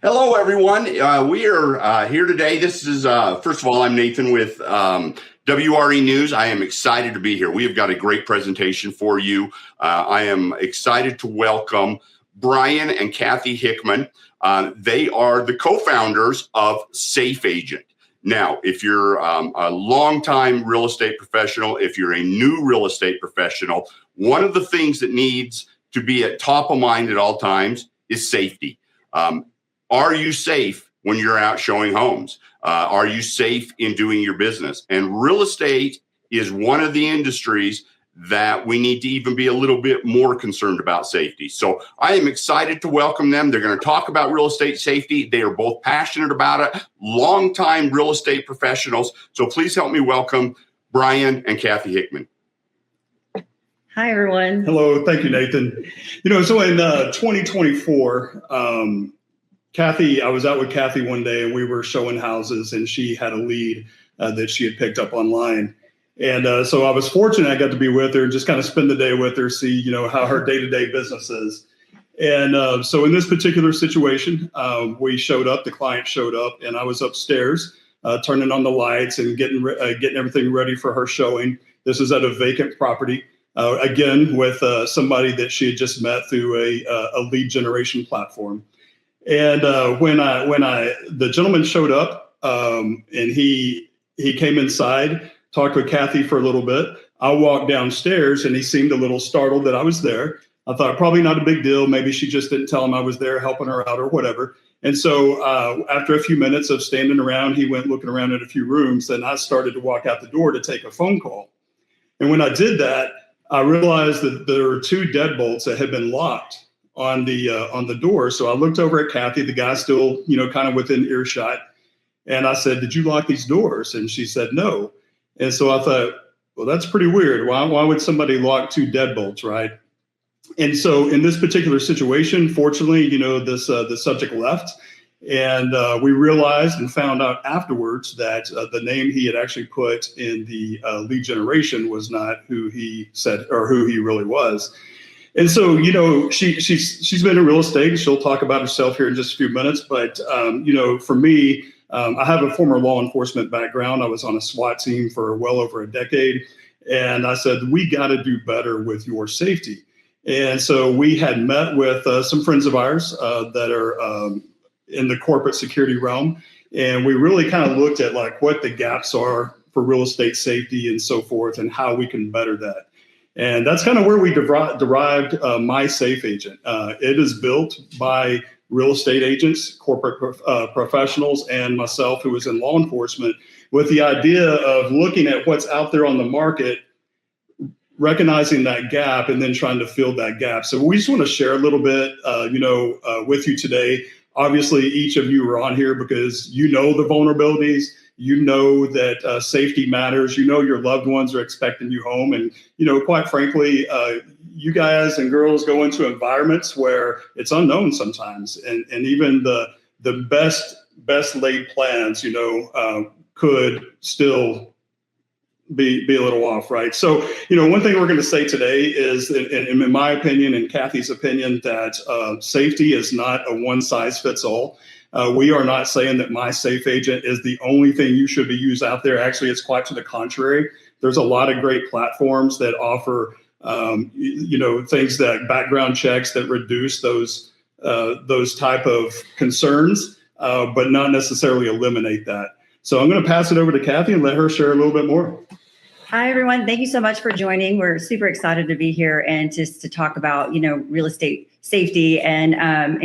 Hello, everyone. We are here today. This is, first of all, I'm Nathan with WRE News. I am excited to be here. We have got a great presentation for you. I am excited to welcome Brian and Kathy Hickman. They are the co-founders of Safe Agent. Now, if you're a longtime real estate professional, if you're a new real estate professional, one of the things that needs to be at top of mind at all times is safety. Are you safe when you're out showing homes? Are you safe in doing your business? And real estate is one of the industries that we need to even be a little bit more concerned about safety. So I am excited to welcome them. They're going to talk about real estate safety. They are both passionate about it, longtime real estate professionals. So please help me welcome Brian and Kathy Hickman. Hi, everyone. Hello. Thank you, Nathan. So in 2024, I was out with Kathy one day and we were showing houses, and she had a lead that she had picked up online. And so I was fortunate I got to be with her and just kind of spend the day with her, see, how her day-to-day business is. And so in this particular situation, we showed up, the client showed up, and I was upstairs turning on the lights and getting everything ready for her showing. This is at a vacant property, again, with somebody that she had just met through a lead generation platform. And when the gentleman showed up, and he came inside, talked with Kathy for a little bit. I walked downstairs and he seemed a little startled that I was there. I thought probably not a big deal. Maybe she just didn't tell him I was there helping her out or whatever. And so after a few minutes of standing around, he went looking around at a few rooms, and I started to walk out the door to take a phone call. And when I did that, I realized that there were two deadbolts that had been locked on the door. So I looked over at Kathy, the guy still, kind of within earshot. And I said, "Did you lock these doors?" And she said, "No." And so I thought, well, that's pretty weird. Why would somebody lock two deadbolts, right? And so in this particular situation, fortunately, the subject left. And we realized and found out afterwards that the name he had actually put in the lead generation was not who he said or who he really was. And so, she's been in real estate. She'll talk about herself here in just a few minutes. But, for me, I have a former law enforcement background. I was on a SWAT team for well over a decade. And I said, we got to do better with your safety. And so we had met with some friends of ours that are in the corporate security realm. And we really kind of looked at like what the gaps are for real estate safety and so forth, and how we can better that. And that's kind of where we derived My Safe Agent. It is built by real estate agents, corporate professionals, and myself, who was in law enforcement, with the idea of looking at what's out there on the market, recognizing that gap, and then trying to fill that gap. So we just want to share a little bit, with you today. Obviously, each of you are on here because you know the vulnerabilities. You know that safety matters. You know your loved ones are expecting you home. And, quite frankly, you guys and girls go into environments where it's unknown sometimes. And even the best laid plans, could still be a little off, right? So, one thing we're going to say today is, in my opinion and Kathy's opinion, that safety is not a one size fits all. We are not saying that My Safe Agent is the only thing you should be used out there. Actually, it's quite to the contrary. There's a lot of great platforms that offer, things that background checks that reduce those type of concerns, but not necessarily eliminate that. So I'm going to pass it over to Kathy and let her share a little bit more. Hi, everyone. Thank you so much for joining. We're super excited to be here and just to talk about, real estate safety and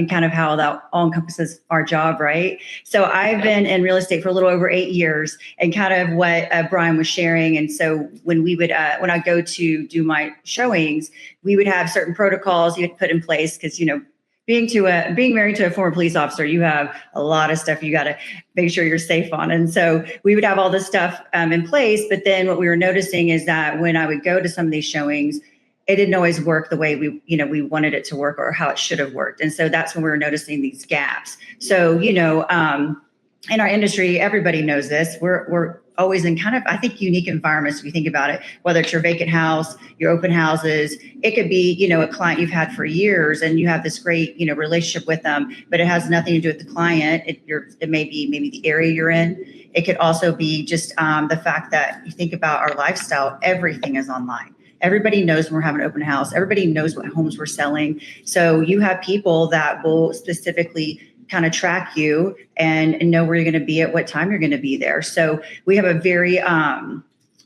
kind of how that all encompasses our job, right? So I've been in real estate for a little over 8 years, and kind of what Brian was sharing. And so when I go to do my showings, we would have certain protocols you had put in place because, being married to a former police officer, you have a lot of stuff you got to make sure you're safe on. And so we would have all this stuff in place. But then what we were noticing is that when I would go to some of these showings, it didn't always work the way we wanted it to work or how it should have worked. And so that's when we were noticing these gaps. So, in our industry, everybody knows this. We're always in kind of, I think, unique environments, if you think about it, whether it's your vacant house, your open houses. It could be, a client you've had for years and you have this great, relationship with them, but it has nothing to do with the client. It may be maybe the area you're in. It could also be just the fact that you think about our lifestyle, everything is online. Everybody knows when we're having an open house. Everybody knows what homes we're selling. So you have people that will specifically kind of track you and know where you're going to be at what time you're going to be there. So we have a very,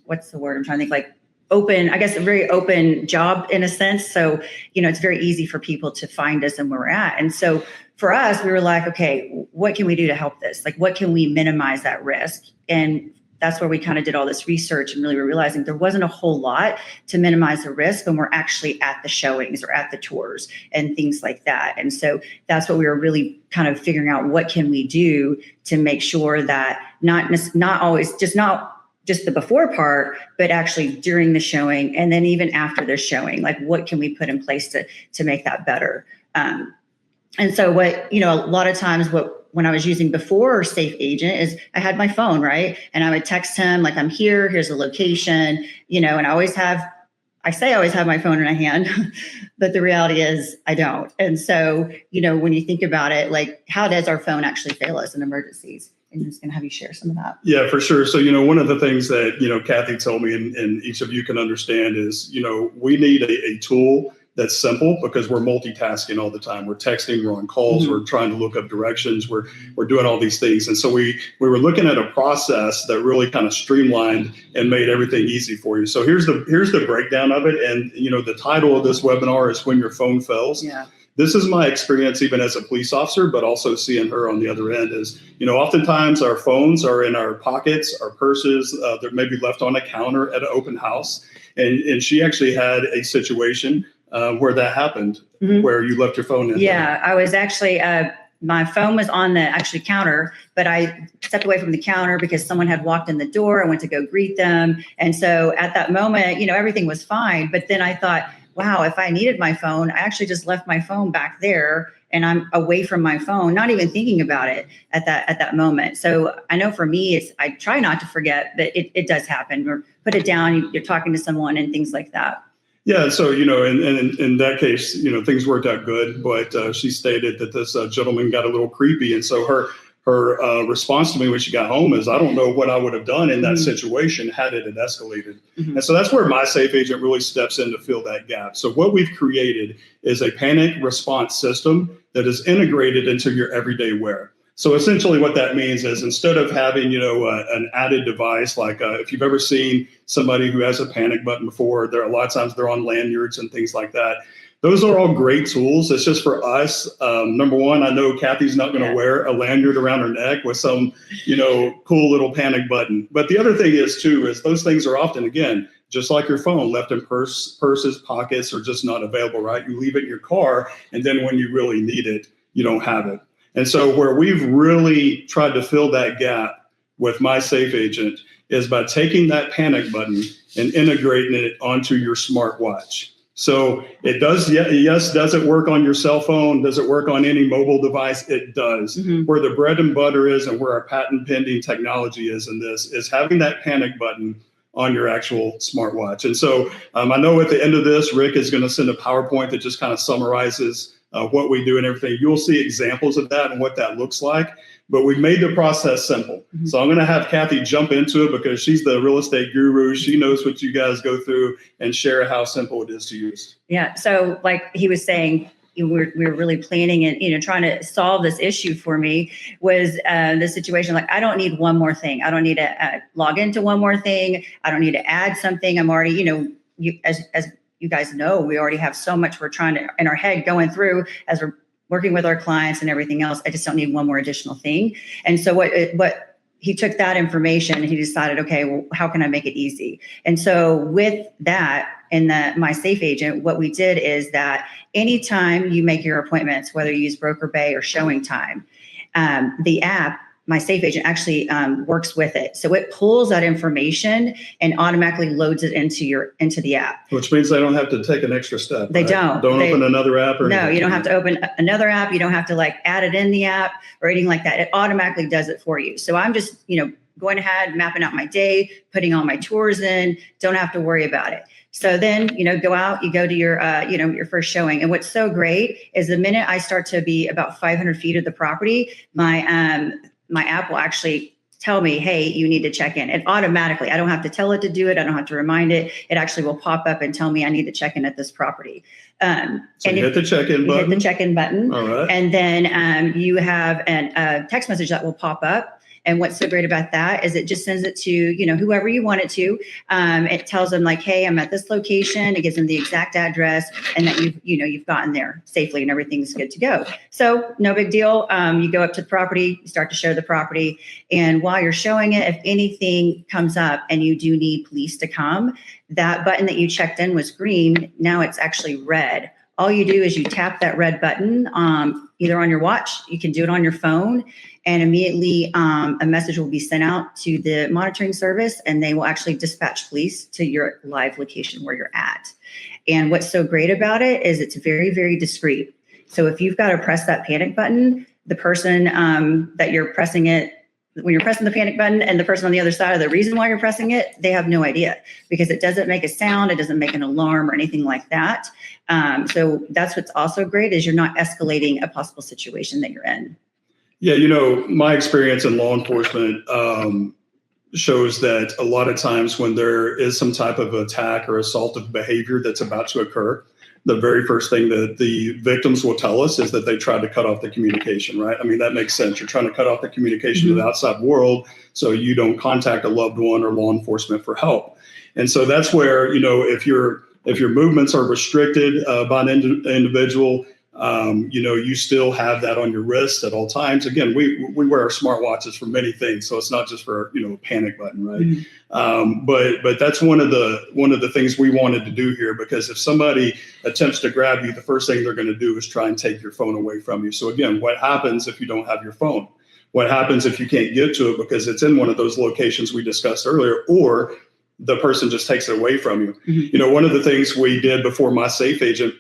what's the word I'm trying to think, like open, I guess a very open job in a sense. So, it's very easy for people to find us and where we're at. And so for us, we were like, okay, what can we do to help this? Like, what can we minimize that risk? And that's where we kind of did all this research and really were realizing there wasn't a whole lot to minimize the risk when we're actually at the showings or at the tours and things like that. And so that's what we were really kind of figuring out, what can we do to make sure that not just the before part, but actually during the showing and then even after the showing, like what can we put in place to make that better? And so what, a lot of times when I was using before Safe Agent is I had my phone, right? And I would text him like, I'm here, here's the location, and I say I always have my phone in my hand, but the reality is I don't. And so, when you think about it, like how does our phone actually fail us in emergencies? And I'm just going to have you share some of that. Yeah, for sure. So, one of the things that, Kathy told me and each of you can understand is, we need a tool that's simple because we're multitasking all the time. We're texting, we're on calls, we're trying to look up directions, we're doing all these things. And so we were looking at a process that really kind of streamlined and made everything easy for you. So here's the breakdown of it. And, the title of this webinar is When Your Phone Fails. Yeah. This is my experience even as a police officer, but also seeing her on the other end is, oftentimes our phones are in our pockets, our purses, they're maybe left on a counter at an open house. And she actually had a situation where that happened, where you left your phone in. Yeah, I was actually, my phone was on the counter, but I stepped away from the counter because someone had walked in the door. I went to go greet them. And so at that moment, everything was fine. But then I thought, wow, if I needed my phone, I actually just left my phone back there and I'm away from my phone, not even thinking about it at that moment. So I know for me, I try not to forget, but it does happen, or put it down, you're talking to someone and things like that. Yeah, so, in that case, things worked out good, but she stated that this gentleman got a little creepy. And so her response to me when she got home is, I don't know what I would have done in that situation had it escalated. And so that's where my Safe Agent really steps in to fill that gap. So what we've created is a panic response system that is integrated into your everyday wear. So essentially what that means is instead of having, an added device, like if you've ever seen somebody who has a panic button before, there are a lot of times they're on lanyards and things like that. Those are all great tools. It's just for us. Number one, I know Kathy's not going to wear a lanyard around her neck with some, cool little panic button. But the other thing is those things are often, again, just like your phone, left in purses, pockets, or just not available, right? You leave it in your car, and then when you really need it, you don't have it. And so where we've really tried to fill that gap with my Safe Agent is by taking that panic button and integrating it onto your smartwatch. So it does, does it work on your cell phone? Does it work on any mobile device? It does. Where the bread and butter is and where our patent pending technology is in this is having that panic button on your actual smartwatch. And so I know at the end of this, Rick is going to send a PowerPoint that just kind of summarizes what we do and everything. You'll see examples of that and what that looks like. But we've made the process simple. So I'm going to have Kathy jump into it because she's the real estate guru. She knows what you guys go through and share how simple it is to use. Yeah. So like he was saying, we were really planning and, trying to solve this issue for me was the situation. Like, I don't need one more thing. I don't need to log into one more thing. I don't need to add something. I'm already, as you guys know, we already have so much we're trying to in our head going through as we're working with our clients and everything else. I just don't need one more additional thing. And so what he took that information and he decided, okay, well, how can I make it easy? And so with that in my Safe Agent, what we did is that anytime you make your appointments, whether you use Broker Bay or Showing Time, the app, my Safe Agent actually works with it. So it pulls that information and automatically loads it into the app. Which means they don't have to take an extra step. They right? don't. Don't open another app or no, anything. You don't have to open another app. You don't have to add it in the app or anything like that. It automatically does it for you. So I'm just, going ahead, mapping out my day, putting all my chores in, don't have to worry about it. So then, go out, you go to your, your first showing. And what's so great is the minute I start to be about 500 feet of the property, my app will actually tell me, hey, you need to check in. And automatically, I don't have to tell it to do it. I don't have to remind it. It actually will pop up and tell me I need to check in at this property. So you hit the check-in button. Hit the check-in button. All right. And then you have a text message that will pop up. And what's so great about that is it just sends it to, whoever you want it to. It tells them like, hey, I'm at this location. It gives them the exact address and that you've gotten there safely and everything's good to go. So no big deal. You go up to the property, you start to show the property. And while you're showing it, if anything comes up and you do need police to come, that button that you checked in was green. Now it's actually red. All you do is you tap that red button, either on your watch, you can do it on your phone, and immediately a message will be sent out to the monitoring service, and they will actually dispatch police to your live location where you're at. And what's so great about it is it's very, very discreet. So if you've got to press that panic button, the person that you're pressing it, when you're pressing the panic button and the person on the other side of the reason why you're pressing it, they have no idea because it doesn't make a sound. It doesn't make an alarm or anything like that. So that's what's also great is you're not escalating a possible situation that you're in. Yeah, my experience in law enforcement shows that a lot of times when there is some type of attack or assaultive behavior that's about to occur, the very first thing that the victims will tell us is that they tried to cut off the communication, right? I mean, that makes sense. You're trying to cut off the communication to the outside world so you don't contact a loved one or law enforcement for help. And so that's where, if your movements are restricted by an individual, you still have that on your wrist at all times. Again, we wear our smartwatches for many things, so it's not just for a panic button, right? Mm-hmm. But that's one of the things we wanted to do here, because if somebody attempts to grab you, the first thing they're going to do is try and take your phone away from you. So again, what happens if you don't have your phone? What happens if you can't get to it because it's in one of those locations we discussed earlier, or the person just takes it away from you? Mm-hmm. One of the things we did before my safe agent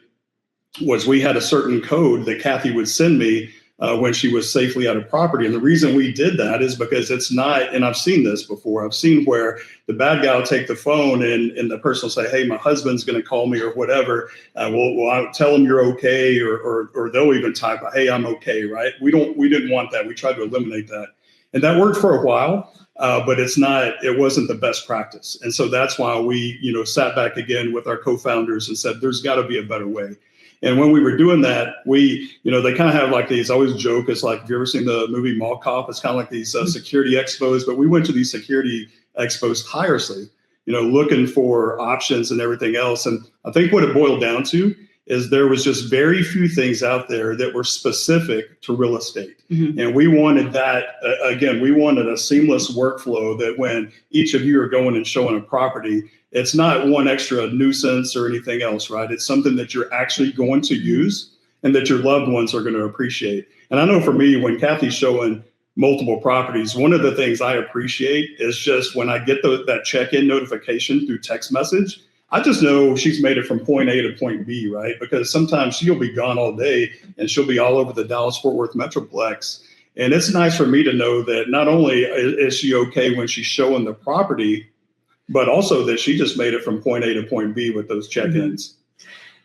was we had a certain code that Kathy would send me when she was safely out of property. And the reason we did that is because it's not, and I've seen this before, I've seen where the bad guy will take the phone and the person will say, hey, my husband's going to call me or whatever. Well, I'll tell them you're okay, or they'll even type, hey, I'm okay, right? We didn't want that. We tried to eliminate that. And that worked for a while, but it wasn't the best practice. And so that's why we, sat back again with our co-founders and said, there's got to be a better way. And when we were doing that, they kind of have like these, I always joke, it's like, have you ever seen the movie Mall Cop? It's kind of like these security expos, but we went to these security expos tirelessly, looking for options and everything else. And I think what it boiled down to is there was just very few things out there that were specific to real estate. Mm-hmm. And we wanted that, again, we wanted a seamless workflow that when each of you are going and showing a property, it's not one extra nuisance or anything else, right? It's something that you're actually going to use and that your loved ones are going to appreciate. And I know for me, when Kathy's showing multiple properties, one of the things I appreciate is just when I get that check-in notification through text message, I just know she's made it from point A to point B, right? Because sometimes she'll be gone all day and she'll be all over the Dallas-Fort Worth Metroplex. And it's nice for me to know that not only is she okay when she's showing the property, but also that she just made it from point A to point B with those check-ins.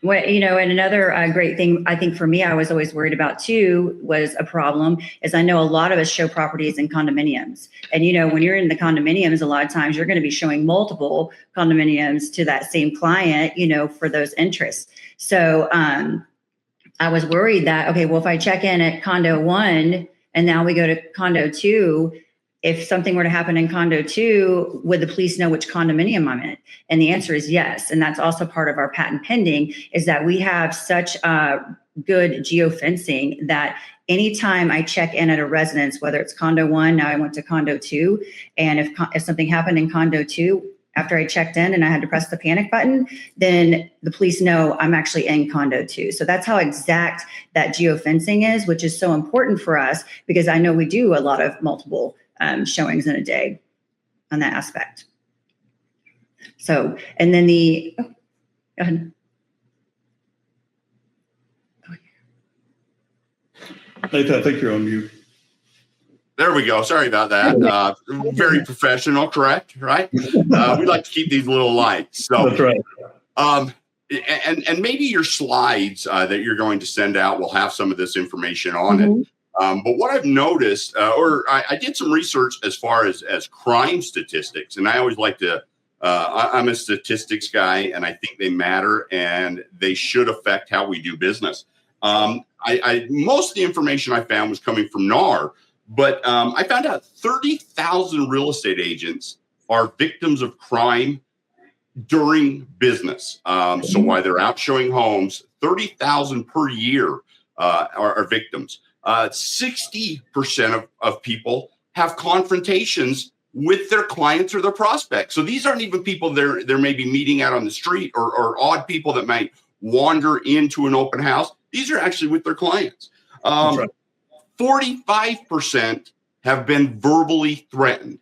Well, and another great thing I think for me, I was always worried about too, was a problem is I know a lot of us show properties in condominiums. And, when you're in the condominiums, a lot of times you're going to be showing multiple condominiums to that same client, for those interests. So I was worried that, okay, well, if I check in at condo 1 and now we go to condo 2, if something were to happen in condo 2, would the police know which condominium I'm in? And the answer is yes. And that's also part of our patent pending, is that we have such good geofencing that anytime I check in at a residence, whether it's condo 1, now I went to condo 2, and if something happened in condo 2, after I checked in and I had to press the panic button, then the police know I'm actually in condo 2. So that's how exact that geofencing is, which is so important for us because I know we do a lot of multiple showings in a day on that aspect. So, and then go ahead. Nathan, I think you're on mute. There we go. Sorry about that. Very professional, correct? Right? We like to keep these little lights. So That's right. And maybe your slides that you're going to send out will have some of this information on it. But what I've noticed, I did some research as far as crime statistics, and I always like to. I'm a statistics guy, and I think they matter, and they should affect how we do business. Most of the information I found was coming from NAR, but I found out 30,000 real estate agents are victims of crime during business. So while they're out showing homes, 30,000 per year are victims. 60% of people have confrontations with their clients or their prospects. So these aren't even people they're maybe meeting out on the street or odd people that might wander into an open house. These are actually with their clients. 45% have been verbally threatened.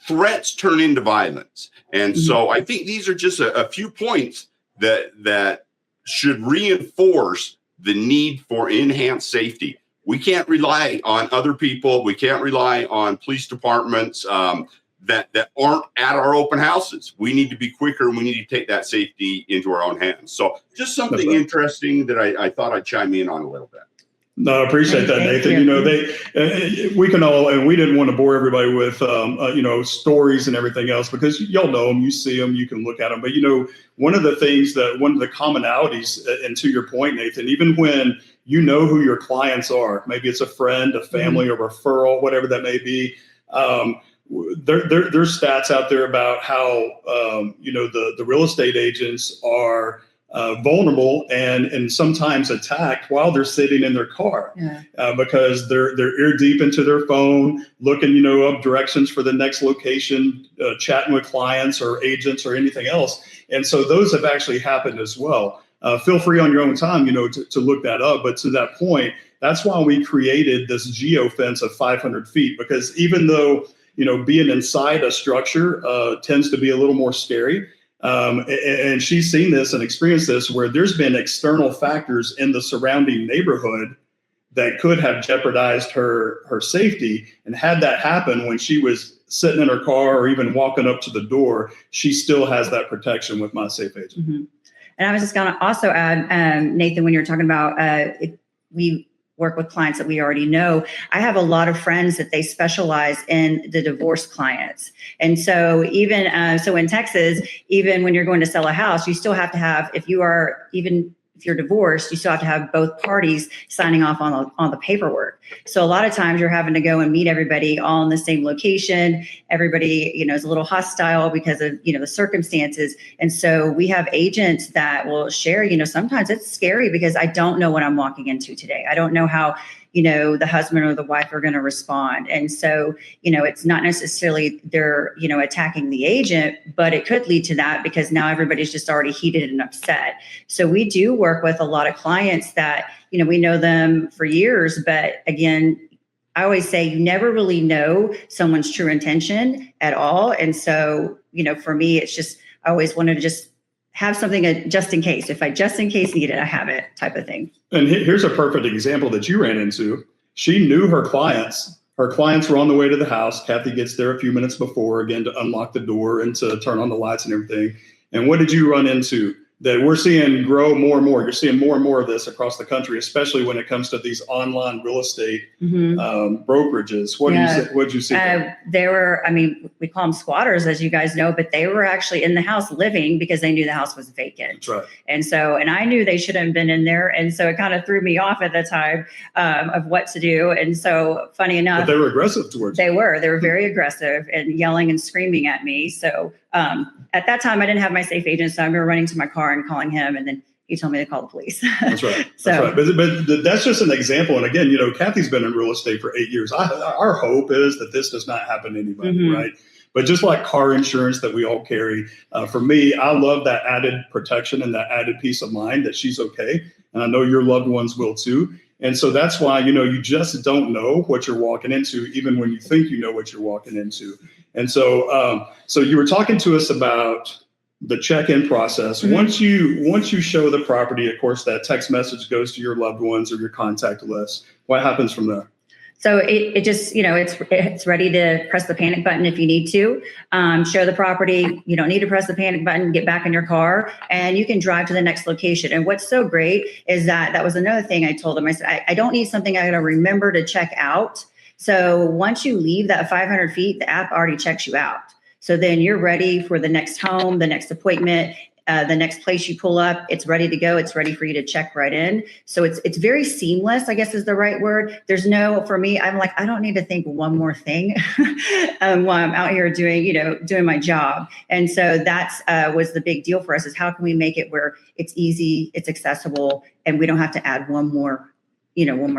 Threats turn into violence. And so I think these are just a few points that should reinforce the need for enhanced safety. We can't rely on other people. We can't rely on police departments that aren't at our open houses. We need to be quicker, and we need to take that safety into our own hands. So just something interesting that I thought I'd chime in on a little bit. No, I appreciate that, Nathan. We can all, and we didn't want to bore everybody with, stories and everything else, because y'all know them, you see them, you can look at them. But, one of the commonalities, and to your point, Nathan, even when you know who your clients are, maybe it's a friend, a family, or referral, whatever that may be, there's stats out there about how, the real estate agents are vulnerable and sometimes attacked while they're sitting in their car, because they're ear deep into their phone, looking, up directions for the next location, chatting with clients or agents or anything else. And so those have actually happened as well. Feel free on your own time, to look that up. But to that point, that's why we created this geofence of 500 feet, because even though, being inside a structure tends to be a little more scary. And she's seen this and experienced this, where there's been external factors in the surrounding neighborhood that could have jeopardized her safety. And had that happen when she was sitting in her car or even walking up to the door, she still has that protection with My Safe Agent. And I was just going to also add, Nathan, when you're talking about if we work with clients that we already know, I have a lot of friends that they specialize in the divorce clients. And so even so in Texas, even when you're going to sell a house, you still have to have, if you're divorced, you still have to have both parties signing off on the paperwork. So a lot of times you're having to go and meet everybody all in the same location. Everybody, is a little hostile because of, the circumstances. And so we have agents that will share, sometimes it's scary because I don't know what I'm walking into today. I don't know how, the husband or the wife are going to respond. And so, it's not necessarily they're, attacking the agent, but it could lead to that because now everybody's just already heated and upset. So we do work with a lot of clients that, we know them for years, but again, I always say you never really know someone's true intention at all. And so, for me, it's just, I always wanted to just have something just in case. If I just in case need it, I have it, type of thing. And here's a perfect example that you ran into. She knew her clients. Her clients were on the way to the house. Kathy gets there a few minutes before, again, to unlock the door and to turn on the lights and everything. And what did you run into? That we're seeing grow more and more. You're seeing more and more of this across the country, especially when it comes to these online real estate brokerages. What did you see? They were, we call them squatters, as you guys know, but they were actually in the house living because they knew the house was vacant. That's right. And I knew they shouldn't have been in there. And so it kind of threw me off at the time of what to do. And so funny enough, but they were aggressive towards you. They were very aggressive and yelling and screaming at me. So at that time, I didn't have my safe agent, so I remember running to my car and calling him, and then he told me to call the police. That's right. That's right. But that's just an example. And again, Kathy's been in real estate for 8 years. Our hope is that this does not happen to anybody, right? But just like car insurance that we all carry, for me, I love that added protection and that added peace of mind that she's okay. And I know your loved ones will too. And so that's why, you just don't know what you're walking into, even when you think you know what you're walking into. And so, so you were talking to us about the check-in process. Once you show the property, of course, that text message goes to your loved ones or your contact list. What happens from there? So it just, it's ready to press the panic button if you need to. Show the property. You don't need to press the panic button, get back in your car, and you can drive to the next location. And what's so great is that was another thing I told them. I said, I don't need something I got to remember to check out. So once you leave that 500 feet, the app already checks you out. So then you're ready for the next home, the next appointment, the next place you pull up. It's ready to go. It's ready for you to check right in. So it's very seamless, I guess is the right word. There's no, for me, I'm like, I don't need to think one more thing while I'm out here doing my job. And so that's was the big deal for us, is how can we make it where it's easy, it's accessible, and we don't have to add one more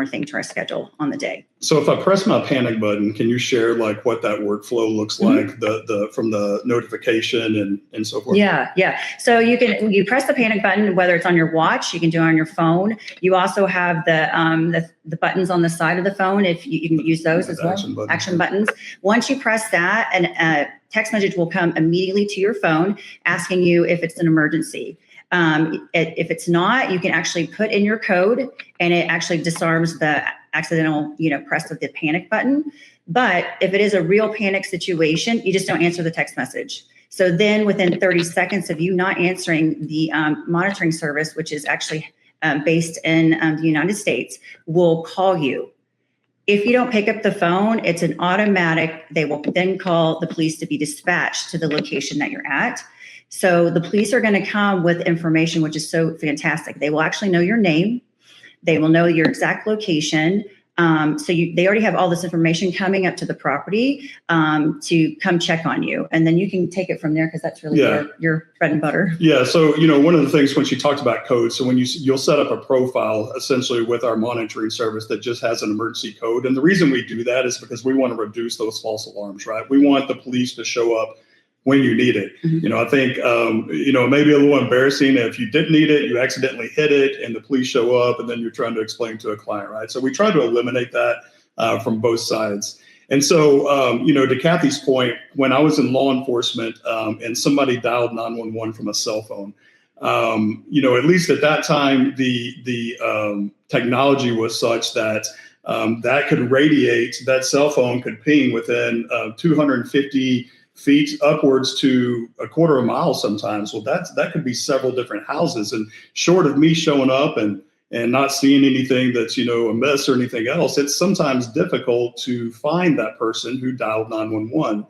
thing to our schedule on the day. So if I press my panic button, can you share like what that workflow looks like, the from the notification and so forth? Yeah. So you press the panic button, whether it's on your watch, you can do it on your phone. You also have the buttons on the side of the phone. If you can use those as well. Action buttons. Once you press that, a text message will come immediately to your phone asking you if it's an emergency. If it's not, you can actually put in your code, and it actually disarms the accidental, press of the panic button. But if it is a real panic situation, you just don't answer the text message. So then within 30 seconds of you not answering, the monitoring service, which is actually based in the United States, will call you. If you don't pick up the phone, it's an automatic. They will then call the police to be dispatched to the location that you're at. So the police are going to come with information, which is so fantastic. They will actually know your name. They will know your exact location. They already have all this information coming up to the property to come check on you. And then you can take it from there, because that's really your bread and butter. Yeah. So, one of the things when she talked about code, so when you'll set up a profile essentially with our monitoring service that just has an emergency code. And the reason we do that is because we want to reduce those false alarms, right? We want the police to show up when you need it. Mm-hmm. I think, it may be a little embarrassing if you didn't need it, you accidentally hit it, and the police show up, and then you're trying to explain to a client, right? So we try to eliminate that from both sides. And so, to Kathy's point, when I was in law enforcement and somebody dialed 911 from a cell phone, at least at that time, the technology was such that that could radiate, that cell phone could ping within 250 feet upwards to a quarter of a mile sometimes. Well, that could be several different houses. And short of me showing up and not seeing anything that's, amiss or anything else, it's sometimes difficult to find that person who dialed 911.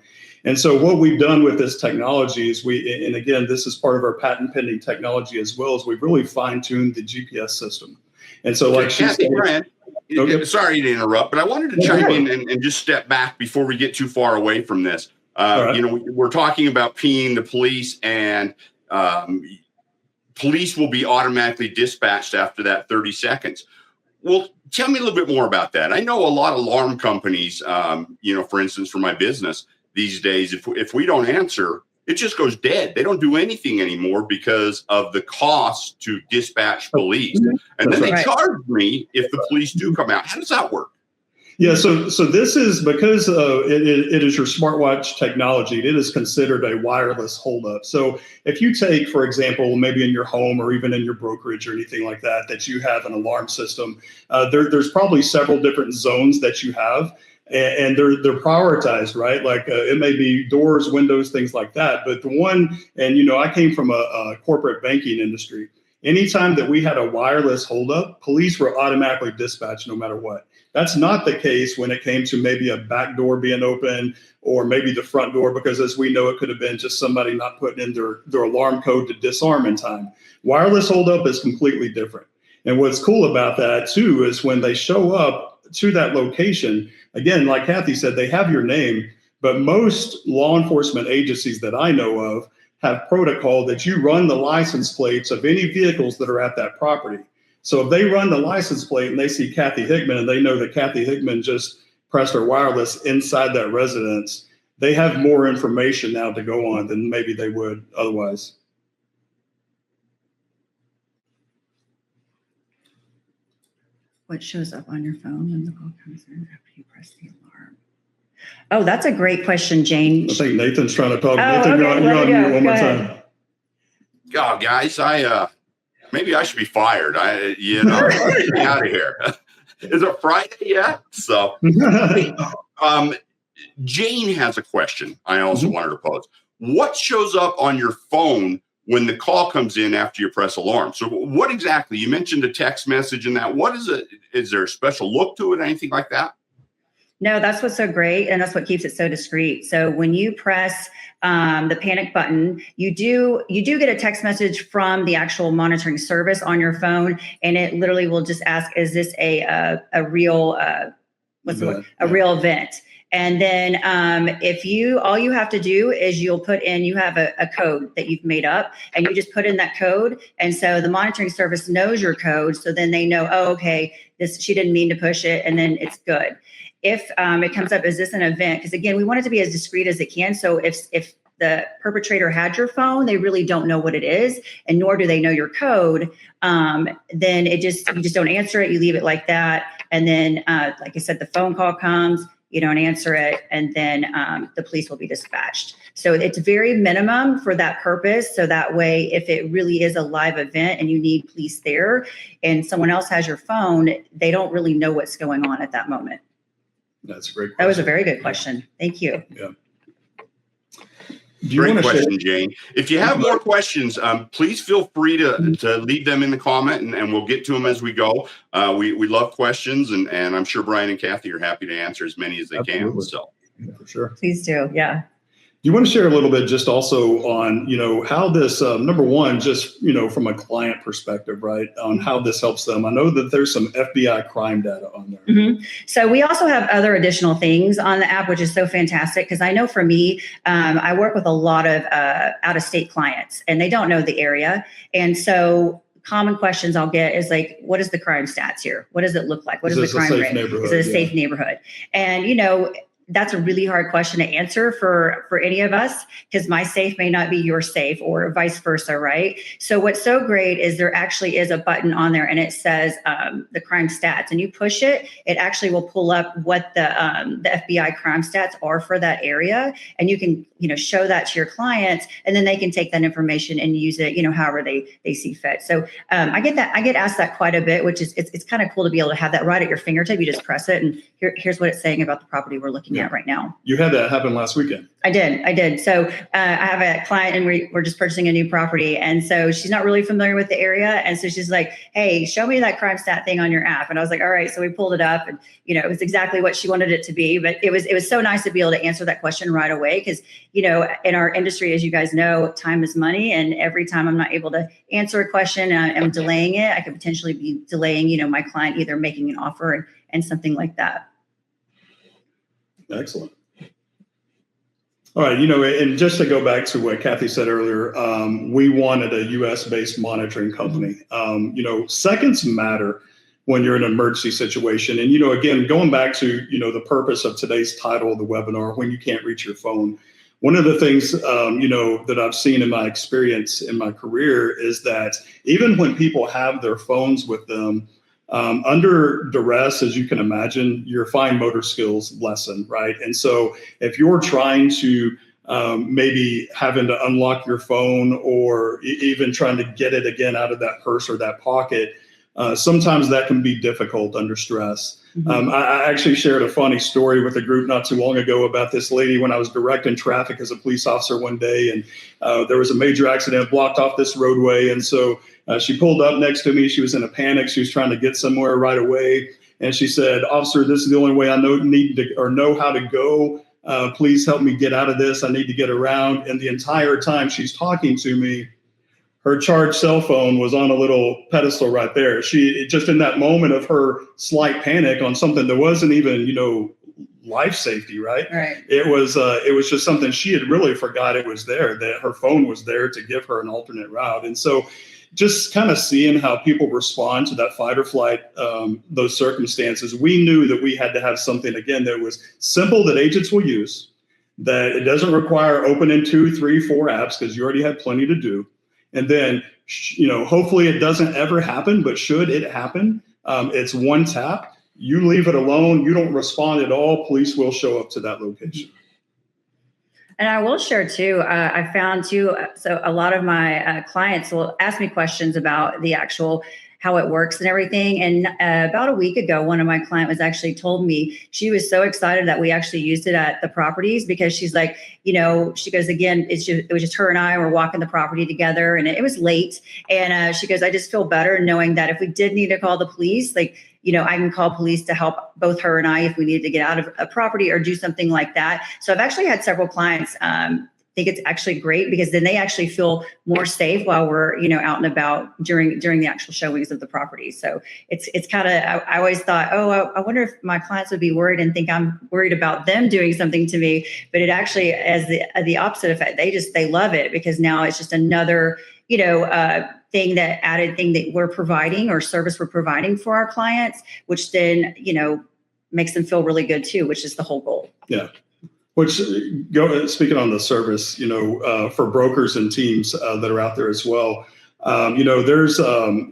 And so what we've done with this technology is and again, this is part of our patent pending technology as well, as we've really fine-tuned the GPS system. And so like she said, okay. Sorry to interrupt, but I wanted to chime in and just step back before we get too far away from this. Right. We're talking about pinging the police, and police will be automatically dispatched after that 30 seconds. Well, tell me a little bit more about that. I know a lot of alarm companies, for instance, for my business these days, if we don't answer, it just goes dead. They don't do anything anymore because of the cost to dispatch police. And then they charge me if the police do come out. How does that work? Yeah, so this is because it is your smartwatch technology. It is considered a wireless holdup. So if you take, for example, maybe in your home or even in your brokerage or anything like that you have an alarm system, there's probably several different zones that you have, and they're prioritized, right? Like it may be doors, windows, things like that. But the one, and I came from a corporate banking industry. Anytime that we had a wireless holdup, police were automatically dispatched no matter what. That's not the case when it came to maybe a back door being open or maybe the front door, because as we know, it could have been just somebody not putting in their alarm code to disarm in time. Wireless holdup is completely different. And what's cool about that too is when they show up to that location, again, like Kathy said, they have your name, but most law enforcement agencies that I know of have protocol that you run the license plates of any vehicles that are at that property. So if they run the license plate and they see Kathy Hickman and they know that Kathy Hickman just pressed her wireless inside that residence, they have more information now to go on than maybe they would otherwise. What shows up on your phone when the call comes in after you press the alarm? Oh, that's a great question, Jane. I think Nathan's trying to talk. Oh, Nathan, okay, you're on mute one more ahead. time. God, guys, maybe I should be fired. Get me out of here. Is it Friday yet? So, um, Jane has a question I also wanted to pose. What shows up on your phone when the call comes in after you press alarm? So what exactly, you mentioned a text message and that, what is it? Is there a special look to it, anything like that? No, that's what's so great, and that's what keeps it so discreet. So when you press the panic button, you do get a text message from the actual monitoring service on your phone, and it literally will just ask, "Is this a real real event?" And then all you have to do is you have a code that you've made up, and you just put in that code, and so the monitoring service knows your code, so then they know, oh, okay, she didn't mean to push it, and then it's good. If it comes up, is this an event? Because again, we want it to be as discreet as it can. So if the perpetrator had your phone, they really don't know what it is, and nor do they know your code. Then you just don't answer it. You leave it like that, and then like I said, the phone call comes. You don't answer it, and then the police will be dispatched. So it's very minimum for that purpose. So that way, if it really is a live event and you need police there, and someone else has your phone, they don't really know what's going on at that moment. That's a great question. That was a very good question. Thank you. Yeah. Great question, Jane. If you have more questions, please feel free to leave them in the comment, and we'll get to them as we go. We love questions, and I'm sure Brian and Kathy are happy to answer as many as they can. So, yeah, for sure. Please do. Yeah. Do you want to share a little bit just also on, how this, number one, just, from a client perspective, right, on how this helps them? I know that there's some FBI crime data on there. Mm-hmm. So we also have other additional things on the app, which is so fantastic, because I know for me, I work with a lot of out-of-state clients, and they don't know the area. And so common questions I'll get is like, what is the crime stats here? What does it look like? What is the crime rate? Is it a safe neighborhood? And, that's a really hard question to answer for any of us, because my safe may not be your safe, or vice versa, right? So what's so great is there actually is a button on there, and it says the crime stats, and you push it, it actually will pull up what the FBI crime stats are for that area, and you can show that to your clients, and then they can take that information and use it however they see fit. So I get asked that quite a bit, which is it's kind of cool to be able to have that right at your fingertip. You just press it, and here's what it's saying about the property we're looking at right now. You had that happen last weekend. I did. So I have a client, and we're just purchasing a new property, and so she's not really familiar with the area, and so she's like, "Hey, show me that crime stat thing on your app." And I was like, "All right." So we pulled it up, and it was exactly what she wanted it to be. But it was so nice to be able to answer that question right away, because in our industry, as you guys know, time is money, and every time I'm not able to answer a question and I'm delaying it, I could potentially be delaying my client either making an offer and something like that. Excellent. All right, and just to go back to what Kathy said earlier, we wanted a U.S.-based monitoring company. Seconds matter when you're in an emergency situation. And, again, going back to, the purpose of today's title of the webinar, when you can't reach your phone, one of the things, that I've seen in my experience in my career is that even when people have their phones with them, under duress, as you can imagine, your fine motor skills lessen, right? And so if you're trying to maybe having to unlock your phone, or even trying to get it again out of that purse or that pocket, sometimes that can be difficult under stress. Mm-hmm. I actually shared a funny story with a group not too long ago about this lady when I was directing traffic as a police officer one day, and there was a major accident, blocked off this roadway. And so she pulled up next to me. She was in a panic. She was trying to get somewhere right away. And she said, "Officer, this is the only way I know how to go. Please help me get out of this. I need to get around." And the entire time she's talking to me, her charged cell phone was on a little pedestal right there. She just in that moment of her slight panic on something that wasn't even, life safety, right? Right. It was just something she had really forgot it was there, that her phone was there to give her an alternate route. And so just kind of seeing how people respond to that fight or flight, those circumstances, we knew that we had to have something, again, that was simple, that agents will use, that it doesn't require opening 2, 3, 4 apps, because you already had plenty to do. And then, hopefully it doesn't ever happen, but should it happen, it's one tap. You leave it alone. You don't respond at all. Police will show up to that location. And I will share too, I found too, so a lot of my clients will ask me questions about the actual how it works and everything. And about a week ago, one of my clients was actually told me she was so excited that we actually used it at the properties, because she's like, she goes, again, it was just her and I were walking the property together, and it was late. And she goes, I just feel better knowing that if we did need to call the police, like, I can call police to help both her and I if we needed to get out of a property or do something like that. So I've actually had several clients think it's actually great, because then they actually feel more safe while we're, out and about during the actual showings of the property. So it's kind of, I always thought, I wonder if my clients would be worried and think I'm worried about them doing something to me. But it actually has the opposite effect. They love it, because now it's just another, added thing that we're providing, or service we're providing for our clients, which then, makes them feel really good too, which is the whole goal. Yeah. Which, speaking on the service, for brokers and teams that are out there as well, there's, a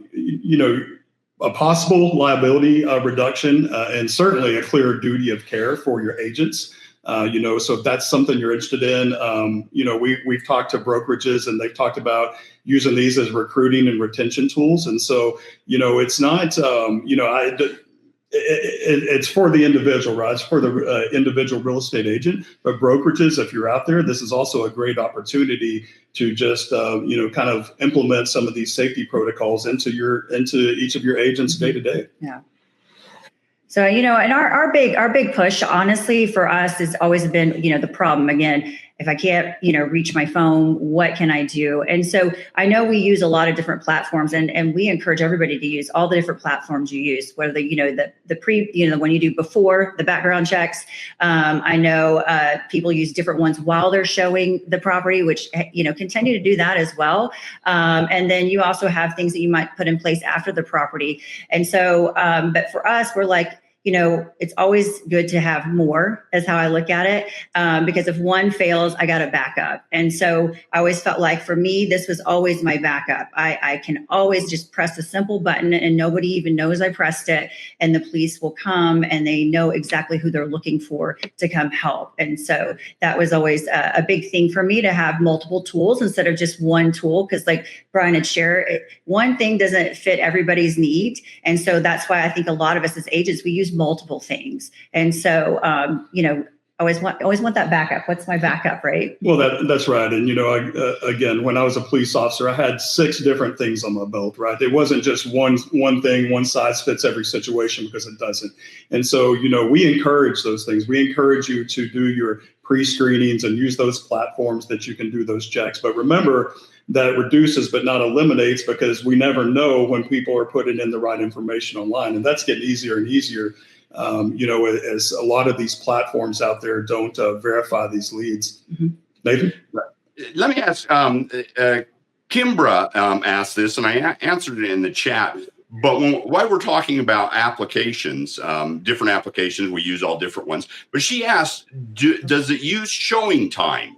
possible liability reduction and certainly a clear duty of care for your agents. So if that's something you're interested in, we've talked to brokerages, and they've talked about using these as recruiting and retention tools. And so, it's not, it's for the individual, right? It's for the individual real estate agent. But brokerages, if you're out there, this is also a great opportunity to just, kind of implement some of these safety protocols into each of your agents day to day. Yeah. So, and our big push, honestly, for us has always been, the problem. Again, if I can't, reach my phone, what can I do? And so I know we use a lot of different platforms, and we encourage everybody to use all the different platforms you use, whether the when you do before the background checks. I know people use different ones while they're showing the property, which, continue to do that as well. And then you also have things that you might put in place after the property. And so, but for us, we're like, it's always good to have more, is how I look at it. Because if one fails, I got a backup. And so I always felt like, for me, this was always my backup. I can always just press a simple button, and nobody even knows I pressed it. And the police will come, and they know exactly who they're looking for to come help. And so that was always a big thing for me, to have multiple tools instead of just one tool. Because like Brian had shared, one thing doesn't fit everybody's need. And so that's why I think a lot of us as agents, we use multiple things. And so, always want that backup. What's my backup, right? Well, that's right. And, again, when I was a police officer, I had 6 different things on my belt, right? It wasn't just one thing, one size fits every situation, because it doesn't. And so, we encourage those things. We encourage you to do your pre-screenings and use those platforms that you can do those checks. But remember that it reduces but not eliminates, because we never know when people are putting in the right information online. And that's getting easier and easier, as a lot of these platforms out there don't verify these leads. Mm-hmm. Nathan? Right. Let me ask, Kimbra asked this, and I answered it in the chat. But while we're talking about applications, different applications, we use all different ones. But she asked, does it use showing time?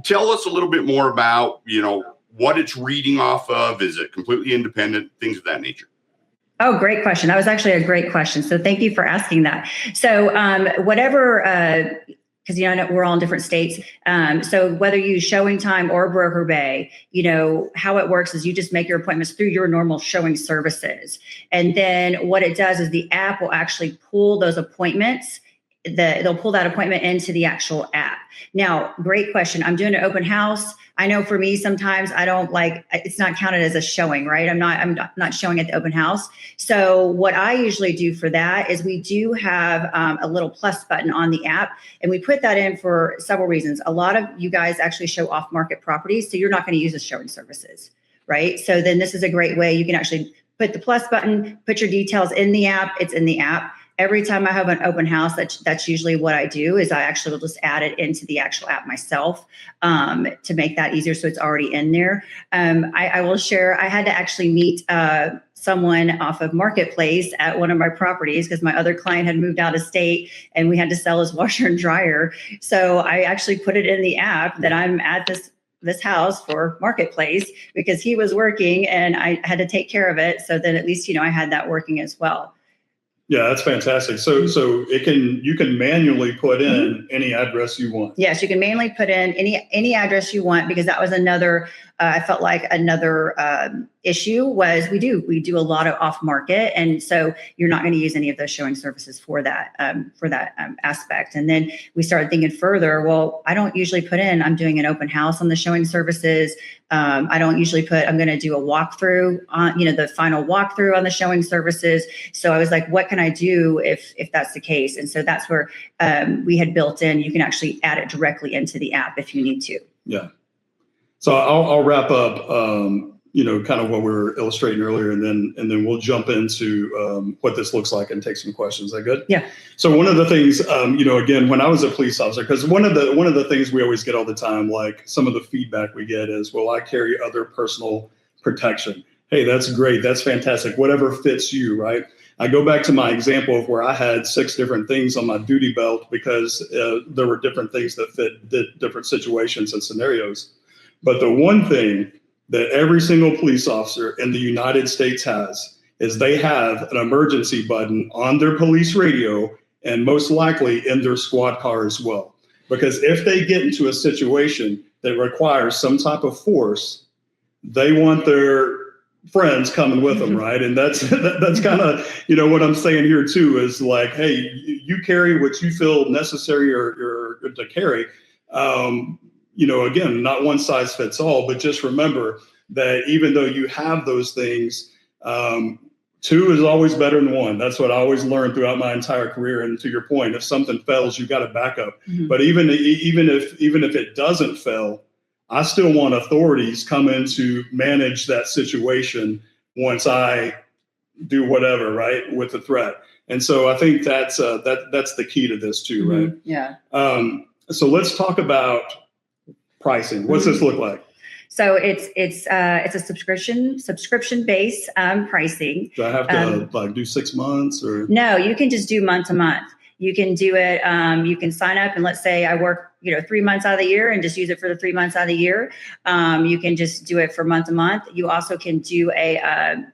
Tell us a little bit more about, what it's reading off of. Is it completely independent? Things of that nature. Oh, great question. That was actually a great question. So thank you for asking that. So whatever, because we're all in different states. So whether you use Showing Time or Broker Bay, how it works is you just make your appointments through your normal showing services. And then what it does is the app will actually pull those appointments. They'll pull that appointment into the actual app. Now, great question. I'm doing an open house. I know for me, sometimes I don't it's not counted as a showing, right? I'm not showing at the open house. So what I usually do for that is we do have a little plus button on the app, and we put that in for several reasons. A lot of you guys actually show off-market properties, so you're not going to use the showing services, right? So then this is a great way. You can actually put the plus button, put your details in the app. It's in the app. Every time I have an open house, that's usually what I do, is I actually will just add it into the actual app myself to make that easier. So it's already in there. I will share, I had to actually meet someone off of Marketplace at one of my properties, because my other client had moved out of state and we had to sell his washer and dryer. So I actually put it in the app that I'm at this house for Marketplace, because he was working and I had to take care of it. So then at least, I had that working as well. Yeah, that's fantastic. So you can manually put in any address you want. Yes, you can manually put in any address you want, because that was another I felt like another issue was we do a lot of off market, and so you're not going to use any of those showing services for that aspect. And then we started thinking further. Well, I don't usually put in I'm doing an open house on the showing services. I don't usually put I'm going to do a walkthrough on the final walkthrough on the showing services. So I was like, what can I do if that's the case? And so that's where we had built in. You can actually add it directly into the app if you need to. Yeah. So I'll wrap up, kind of what we were illustrating earlier, and then we'll jump into what this looks like and take some questions. Is that good? Yeah. So one of the things, again, when I was a police officer, because one of the things we always get all the time, like some of the feedback we get is, well, I carry other personal protection. Hey, that's great. That's fantastic. Whatever fits you, right? I go back to my example of where I had 6 different things on my duty belt because there were different things that fit different situations and scenarios. But the one thing that every single police officer in the United States has is they have an emergency button on their police radio and most likely in their squad car as well. Because if they get into a situation that requires some type of force, they want their friends coming with them, right? And that's kind of, what I'm saying here too is like, hey, you carry what you feel necessary or to carry. Again, not one size fits all, but just remember that even though you have those things, 2 is always better than 1. That's what I always learned throughout my entire career. And to your point, if something fails, you got a backup. Mm-hmm. But even if it doesn't fail, I still want authorities come in to manage that situation once I do whatever, right, with the threat. And so I think that's the key to this too, right? Mm-hmm. Yeah. So let's talk about pricing. What's this look like? So it's a subscription based pricing. Do I have to do 6 months or? No, you can just do month to month. You can do it. You can sign up and let's say I work 3 months out of the year and just use it for the 3 months out of the year. You can just do it for month to month. You also can do a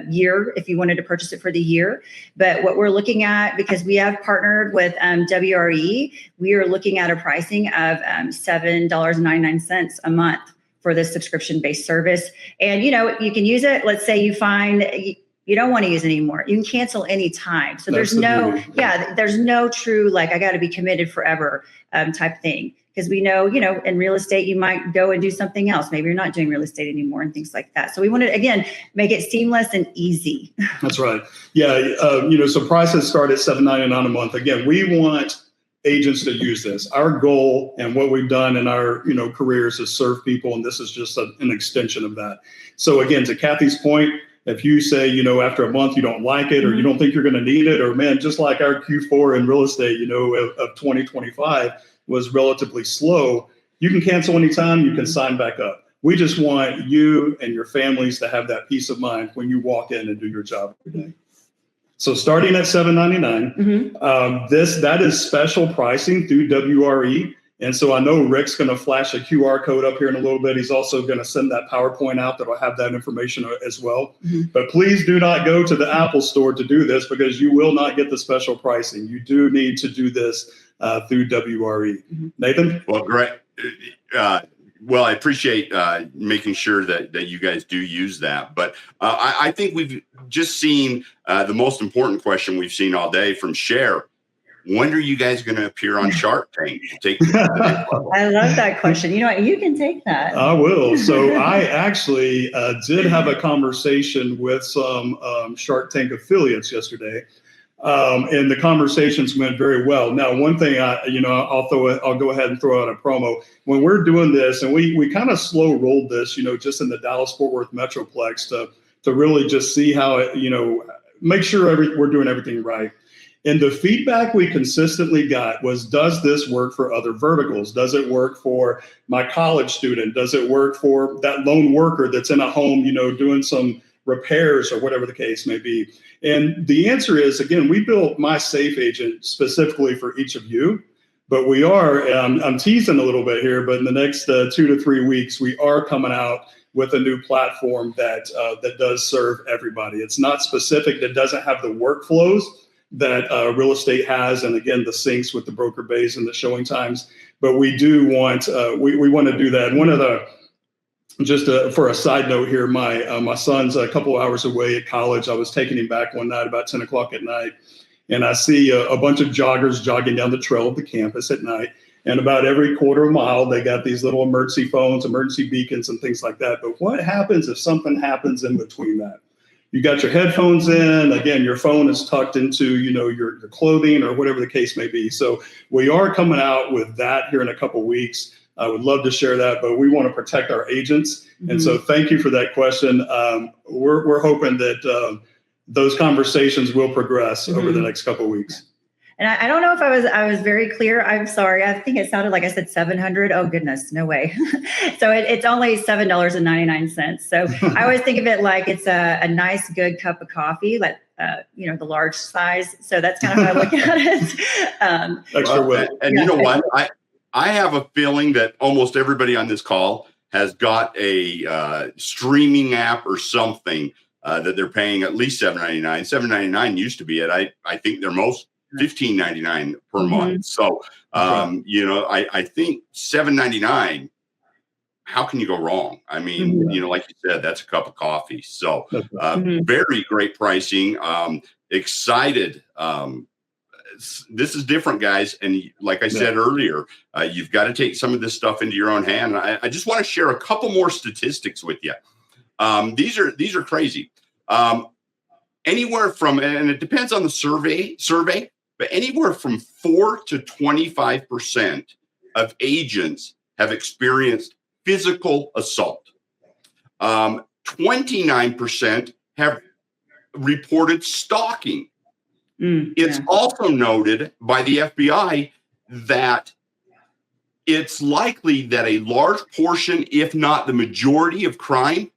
year if you wanted to purchase it for the year. But what we're looking at, because we have partnered with WRE, we are looking at a pricing of $7.99 a month for this subscription-based service. And, you can use it. Let's say you find you don't want to use it anymore. You can cancel any time. So there's no true, like, I got to be committed forever type thing. Because we know, in real estate, you might go and do something else. Maybe you're not doing real estate anymore and things like that. So we want to, again, make it seamless and easy. That's right. Yeah. So prices start at $7.99 a month. Again, we want agents to use this. Our goal and what we've done in our, careers is serve people. And this is just an extension of that. So again, to Kathy's point, if you say, after a month, you don't like it or you don't think you're going to need it, or man, just like our Q4 in real estate, of 2025 was relatively slow, you can cancel anytime, you can sign back up. We just want you and your families to have that peace of mind when you walk in and do your job every day. So starting at $7.99, that is special pricing through WRE. And so I know Rick's going to flash a QR code up here in a little bit. He's also going to send that PowerPoint out that'll have that information as well. Mm-hmm. But please do not go to the Apple store to do this because you will not get the special pricing. You do need to do this through WRE. Mm-hmm. Nathan? Well, great. Well, I appreciate making sure that you guys do use that. But I think we've just seen the most important question we've seen all day from Cher. When are you guys going to appear on Shark Tank? I love that question. You know what? You can take that. I will. So I actually did have a conversation with some Shark Tank affiliates yesterday. And the conversations went very well. Now, one thing I'll go ahead and throw out a promo. When we're doing this, and we kind of slow rolled this, just in the Dallas-Fort Worth Metroplex to really just see how it, make sure we're doing everything right. And the feedback we consistently got was, does this work for other verticals? Does it work for my college student? Does it work for that lone worker that's in a home, doing some repairs or whatever the case may be? And the answer is, again, we built My Safe Agent specifically for each of you, but we are, I'm teasing a little bit here, but in the next 2 to 3 weeks, we are coming out with a new platform that does serve everybody. It's not specific, that doesn't have the workflows that real estate has, and again, the syncs with the broker base and the showing times. But we do want, we want to do that. And one of just for a side note here, my son's a couple of hours away at college. I was taking him back one night about 10 o'clock at night, and I see a bunch of joggers jogging down the trail of the campus at night. And about every quarter of a mile, they got these little emergency phones, emergency beacons, and things like that. But what happens if something happens in between that? You got your headphones in, again, your phone is tucked into, your clothing or whatever the case may be. So we are coming out with that here in a couple of weeks. I would love to share that, but we want to protect our agents. Mm-hmm. And so thank you for that question. We're hoping that those conversations will progress over the next couple of weeks. And I don't know if I was very clear. I'm sorry. I think it sounded like I said 700. Oh goodness, no way. So it's only $7.99. So I always think of it like it's a nice, good cup of coffee, like the large size. So that's kind of how I look at it. Extra weight. And you know what? I have a feeling that almost everybody on this call has got a streaming app or something that they're paying at least $7.99. $7.99 used to be it. I think they're most $15.99 per month. So, I think $7.99, how can you go wrong? I mean, like you said, that's a cup of coffee. So very great pricing. Excited. This is different, guys. And like I said earlier, you've got to take some of this stuff into your own hand. I just want to share a couple more statistics with you. These are crazy. Anywhere from, and it depends on the survey, but anywhere from 4 to 25% of agents have experienced physical assault. 29% have reported stalking. It's also noted by the FBI that it's likely that a large portion, if not the majority of crime,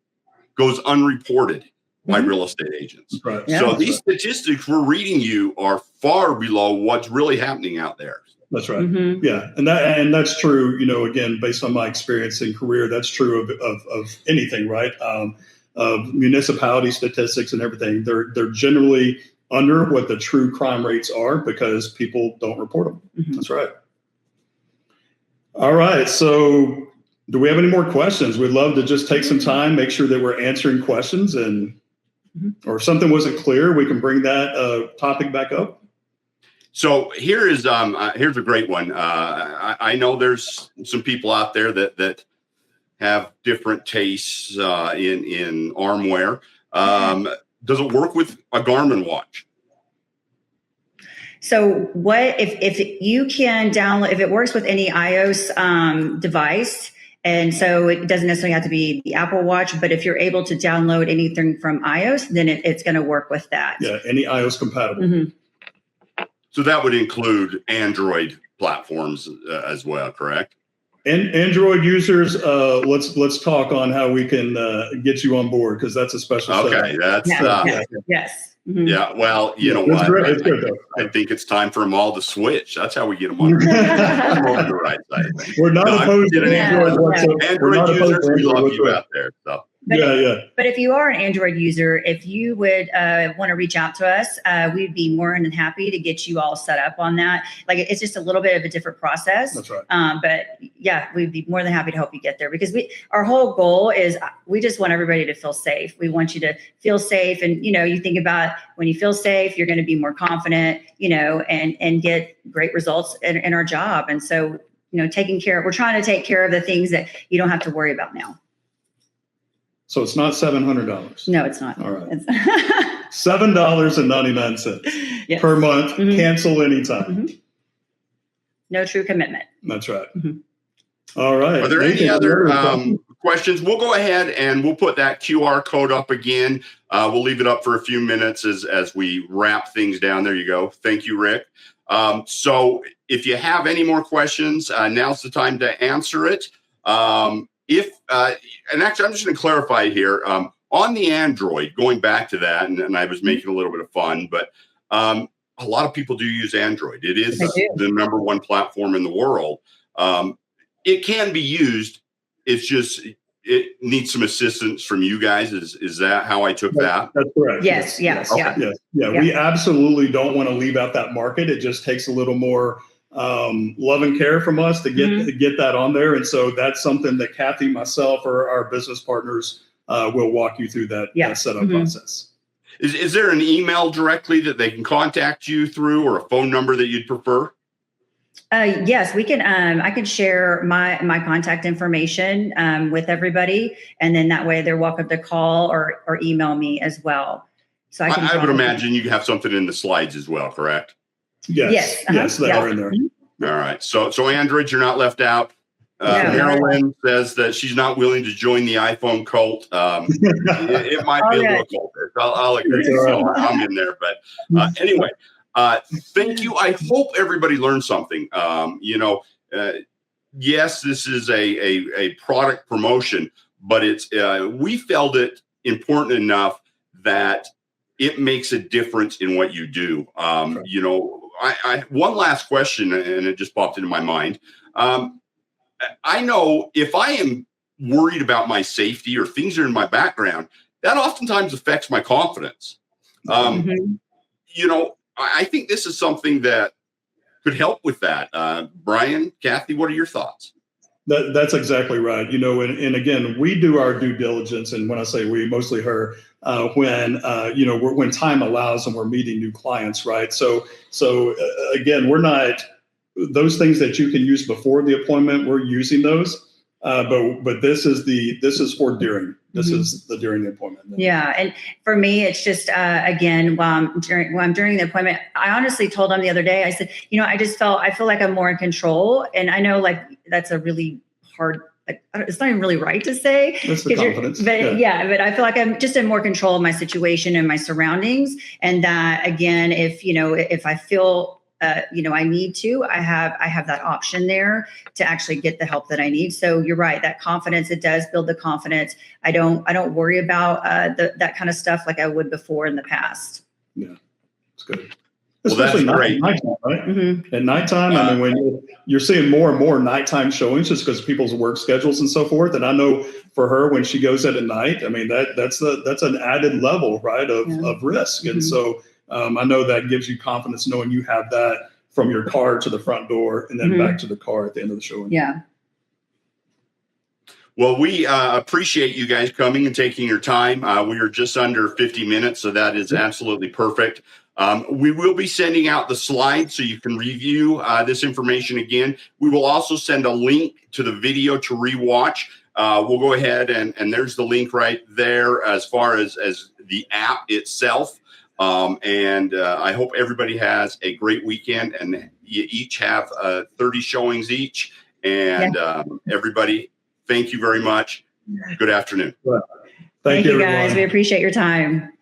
goes unreported by real estate agents. Right. Yeah. So these statistics we're reading you are far below what's really happening out there. That's right. Yeah. And that's true, again, based on my experience and career, that's true of anything, right? Of municipality statistics and everything. They're generally under what the true crime rates are because people don't report them. That's right. All right. So do we have any more questions? We'd love to just take some time, make sure that we're answering questions, and or if something wasn't clear, we can bring that topic back up. So here's a great one. I know there's some people out there that have different tastes in armware. Does it work with a Garmin watch? So what if you can download, if it works with any iOS device, and so it doesn't necessarily have to be the Apple Watch, but if you're able to download anything from iOS, then it's going to work with that. Yeah, any iOS compatible. So that would include Android platforms as well, correct? And Android users, let's talk on how we can get you on board, because that's a special. Okay, setup. that's yes. Yeah, well, you know what? It's good, I think it's time for them all to switch. That's how we get them on the right side. We're not opposed to Android whatsoever. Android users, we love you out there. So. But if you are an Android user, if you would want to reach out to us, we'd be more than happy to get you all set up on that. Like, it's just a little bit of a different process. That's right. But yeah, we'd be more than happy to help you get there, because our whole goal is we just want everybody to feel safe. We want you to feel safe. And, you think about when you feel safe, you're going to be more confident, and get great results in our job. And so, we're trying to take care of the things that you don't have to worry about now. So it's not $700. No, it's not. All right. $7.99 per month. Cancel anytime. No true commitment. That's right. All right. Are there any other questions? We'll go ahead and we'll put that QR code up again. We'll leave it up for a few minutes as we wrap things down. There you go. Thank you, Rick. So if you have any more questions, now's the time to answer it. And actually, I'm just going to clarify here on the Android, going back to that, and I was making a little bit of fun, but a lot of people do use Android. It is the number one platform in the world. It can be used. It's just, it needs some assistance from you guys. Is that how I took that? That's correct. Yes. We absolutely don't want to leave out that market. It just takes a little more love and care from us to get that on there. And so that's something that Kathy, myself, or our business partners will walk you through that setup process. Is there an email directly that they can contact you through, or a phone number that you'd prefer? Yes, we can. I can share my contact information with everybody, and then that way they're welcome to call or email me as well. So I would imagine you have something in the slides as well, correct? Yes, they are in there. All right. So Android, you're not left out. Marilyn says that she's not willing to join the iPhone cult. It might be a little cult. I'll agree. So I'm in there. But anyway, thank you. I hope everybody learned something. Yes, this is a product promotion, but it's we felt it important enough that it makes a difference in what you do. I one last question, and it just popped into my mind. I know if I am worried about my safety or things are in my background, that oftentimes affects my confidence. I think this is something that could help with that. Brian, Kathy, what are your thoughts? That's exactly right. And again, we do our due diligence. And when I say we, mostly her, when time allows and we're meeting new clients, right? So again, we're not, those things that you can use before the appointment, we're using those. But this is for during. This is during the appointment. Yeah, and for me, it's just again, while I'm during the appointment, I honestly told him the other day. I said, I feel like I'm more in control, and I know like that's a really hard. It's not even really right to say. That's the confidence. But I feel like I'm just in more control of my situation and my surroundings, and that again, if I feel I need to, I have that option there to actually get the help that I need. So you're right, that confidence, it does build the confidence. I don't worry about that kind of stuff like I would before in the past. Yeah, it's good. Well, especially that's great. Nighttime, right? At nighttime, I mean, when you're seeing more and more nighttime showings just because of people's work schedules and so forth. And I know for her, when she goes at night, I mean, that's an added level, right, of risk. And so I know that gives you confidence knowing you have that from your car to the front door and then back to the car at the end of the showing. Yeah. Well, we appreciate you guys coming and taking your time. We are just under 50 minutes, so that is absolutely perfect. We will be sending out the slides so you can review this information again. We will also send a link to the video to rewatch. We'll go ahead and there's the link right there as far as the app itself. I hope everybody has a great weekend, and you each have 30 showings each. And everybody, thank you very much. Good afternoon. Thank you, guys. We appreciate your time.